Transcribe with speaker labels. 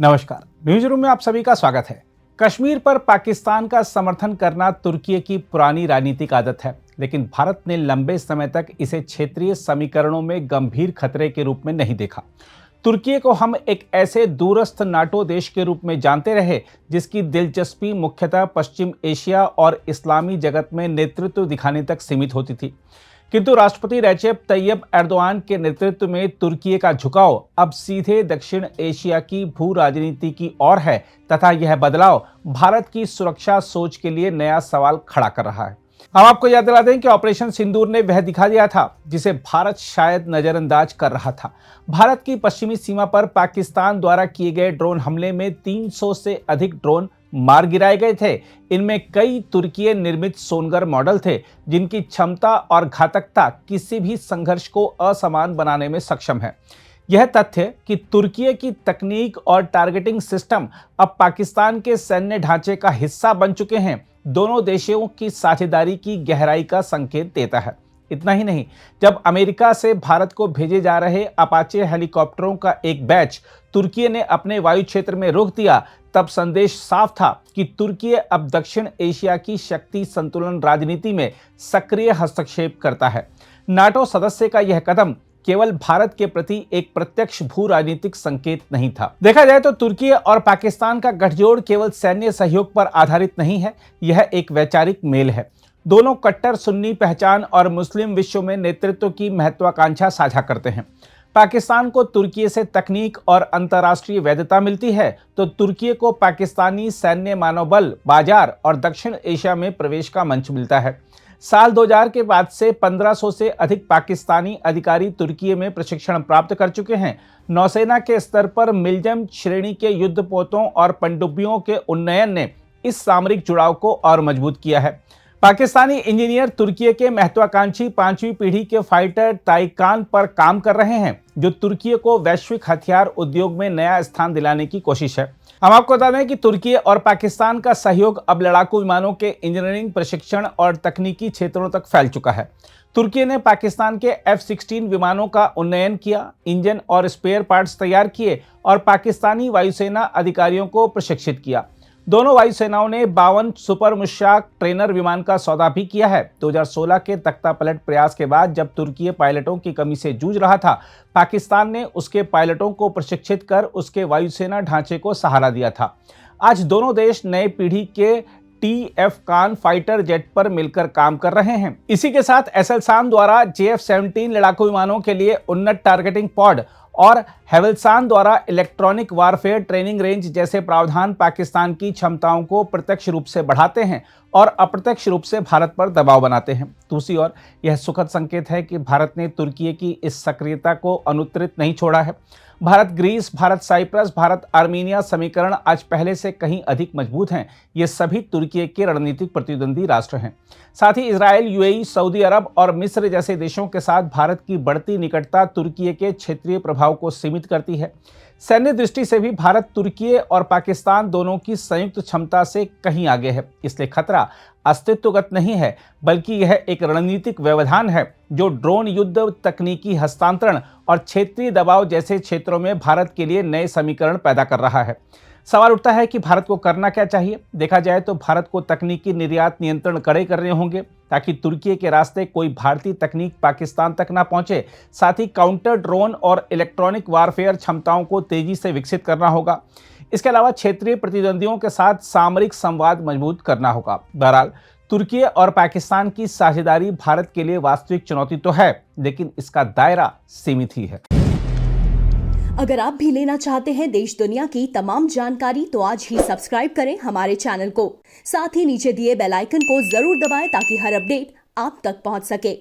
Speaker 1: नमस्कार, news room में आप सभी का स्वागत है। कश्मीर पर पाकिस्तान का समर्थन करना तुर्की की पुरानी राजनीतिक आदत है, लेकिन भारत ने लंबे समय तक इसे क्षेत्रीय समीकरणों में गंभीर खतरे के रूप में नहीं देखा। तुर्की को हम एक ऐसे दूरस्थ नाटो देश के रूप में जानते रहे जिसकी दिलचस्पी मुख्यतः पश्चिम एशिया और इस्लामी जगत में नेतृत्व दिखाने तक सीमित होती थी। किंतु राष्ट्रपति रेजेप तैयब एर्दोआन के नेतृत्व में तुर्की का झुकाव अब सीधे दक्षिण एशिया की भू राजनीति की ओर है तथा यह बदलाव भारत की सुरक्षा सोच के लिए नया सवाल खड़ा कर रहा है। हम आपको याद दिला दें कि ऑपरेशन सिंदूर ने वह दिखा दिया था जिसे भारत शायद नजरअंदाज कर रहा था। भारत की पश्चिमी सीमा पर पाकिस्तान द्वारा किए गए ड्रोन हमले में 300 से अधिक ड्रोन मार गिराए गए थे। इनमें कई तुर्की निर्मित सोनगर मॉडल थे जिनकी क्षमता और घातकता किसी भी संघर्ष को असमान बनाने में सक्षम है। यह तथ्य कि तुर्की की तकनीक और टारगेटिंग सिस्टम अब पाकिस्तान के सैन्य ढांचे का हिस्सा बन चुके हैं, दोनों देशों की साझेदारी की गहराई का संकेत देता है। इतना ही नहीं, जब अमेरिका से भारत को भेजे जा रहे अपाचे हेलीकॉप्टरों का एक बैच तुर्की ने अपने वायु क्षेत्र में रोक दिया, तब संदेश साफ था कि तुर्की अब दक्षिण एशिया की शक्ति संतुलन राजनीति में सक्रिय हस्तक्षेप करता है। नाटो सदस्य का यह कदम केवल भारत के प्रति एक प्रत्यक्ष भू राजनीतिक संकेत नहीं था। देखा जाए तो तुर्की और पाकिस्तान का गठजोड़ केवल सैन्य सहयोग पर आधारित नहीं है, यह एक वैचारिक मेल है। दोनों कट्टर सुन्नी पहचान और मुस्लिम विश्व में नेतृत्व की महत्वाकांक्षा साझा करते हैं। पाकिस्तान को तुर्की से तकनीक और अंतर्राष्ट्रीय वैधता मिलती है, तो तुर्की को पाकिस्तानी सैन्य मानवबल, बाजार और दक्षिण एशिया में प्रवेश का मंच मिलता है। साल 2000 के बाद से 1500 से अधिक पाकिस्तानी अधिकारी तुर्की में प्रशिक्षण प्राप्त कर चुके हैं। नौसेना के स्तर पर मिलजम श्रेणी के युद्धपोतों और पनडुब्बियों के उन्नयन ने इस सामरिक जुड़ाव को और मजबूत किया है। पाकिस्तानी इंजीनियर तुर्की के महत्वाकांक्षी 5वीं पीढ़ी के फाइटर टाइकान पर काम कर रहे हैं, जो तुर्की को वैश्विक हथियार उद्योग में नया स्थान दिलाने की कोशिश है। हम आपको बता दें कि तुर्की और पाकिस्तान का सहयोग अब लड़ाकू विमानों के इंजीनियरिंग, प्रशिक्षण और तकनीकी क्षेत्रों तक फैल चुका है। तुर्की ने पाकिस्तान के F-16 विमानों का उन्नयन किया, इंजन और स्पेयर पार्ट्स तैयार किए और पाकिस्तानी वायुसेना अधिकारियों को प्रशिक्षित किया। दोनों वायुसेनाओं ने 52 सुपर मुशाक ट्रेनर विमान का सौदा भी किया है। 2016 के तख्तापलट प्रयास के बाद जब तुर्की पायलटों की कमी से जूझ रहा था, पाकिस्तान ने उसके पायलटों को प्रशिक्षित कर उसके वायुसेना ढांचे को सहारा दिया था। आज दोनों देश नए पीढ़ी के TF-कान फाइटर जेट पर मिलकर काम कर रहे हैं। इसी के साथ एसेलसान द्वारा JF-17 लड़ाकू विमानों के लिए उन्नत टारगेटिंग पॉड और हेवेल्सान द्वारा इलेक्ट्रॉनिक वारफेयर ट्रेनिंग रेंज जैसे प्रावधान पाकिस्तान की क्षमताओं को प्रत्यक्ष रूप से बढ़ाते हैं और अप्रत्यक्ष रूप से भारत पर दबाव बनाते हैं। दूसरी ओर यह सुखद संकेत है कि भारत ने तुर्की की इस सक्रियता को अनुत्तरित नहीं छोड़ा है। Bharat Greece, Bharat Cyprus, Bharat Armenia समीकरण आज पहले से कहीं अधिक मजबूत हैं। ये सभी तुर्की के रणनीतिक प्रतिद्वंदी राष्ट्र हैं। साथ ही इजराइल, UAE, सऊदी अरब और मिस्र जैसे देशों के साथ भारत की बढ़ती निकटता तुर्की के क्षेत्रीय प्रभाव को सीमित करती है। सैन्य दृष्टि से भी भारत तुर्की और पाकिस्तान दोनों की संयुक्त क्षमता से कहीं आगे है। इसलिए खतरा अस्तित्वगत नहीं है, बल्कि यह एक रणनीतिक व्यवधान है जो ड्रोन युद्ध, तकनीकी हस्तांतरण और क्षेत्रीय दबाव जैसे क्षेत्रों में भारत के लिए नए समीकरण पैदा कर रहा है। सवाल उठता है कि भारत को करना क्या चाहिए। देखा जाए तो भारत को तकनीकी निर्यात नियंत्रण कड़े करने होंगे ताकि तुर्की के रास्ते कोई भारतीय तकनीक पाकिस्तान तक ना पहुंचे। साथ ही काउंटर ड्रोन और इलेक्ट्रॉनिक वारफेयर क्षमताओं को तेजी से विकसित करना होगा। इसके अलावा क्षेत्रीय प्रतिद्वंदियों के साथ सामरिक संवाद मजबूत करना होगा। बहरहाल तुर्की और पाकिस्तान की साझेदारी भारत के लिए वास्तविक चुनौती तो है, लेकिन इसका दायरा सीमित ही है।
Speaker 2: अगर आप भी लेना चाहते हैं देश दुनिया की तमाम जानकारी, तो आज ही सब्सक्राइब करें हमारे चैनल को। साथ ही नीचे दिए बेल आइकन को जरूर दबाएं ताकि हर अपडेट आप तक पहुंच सके।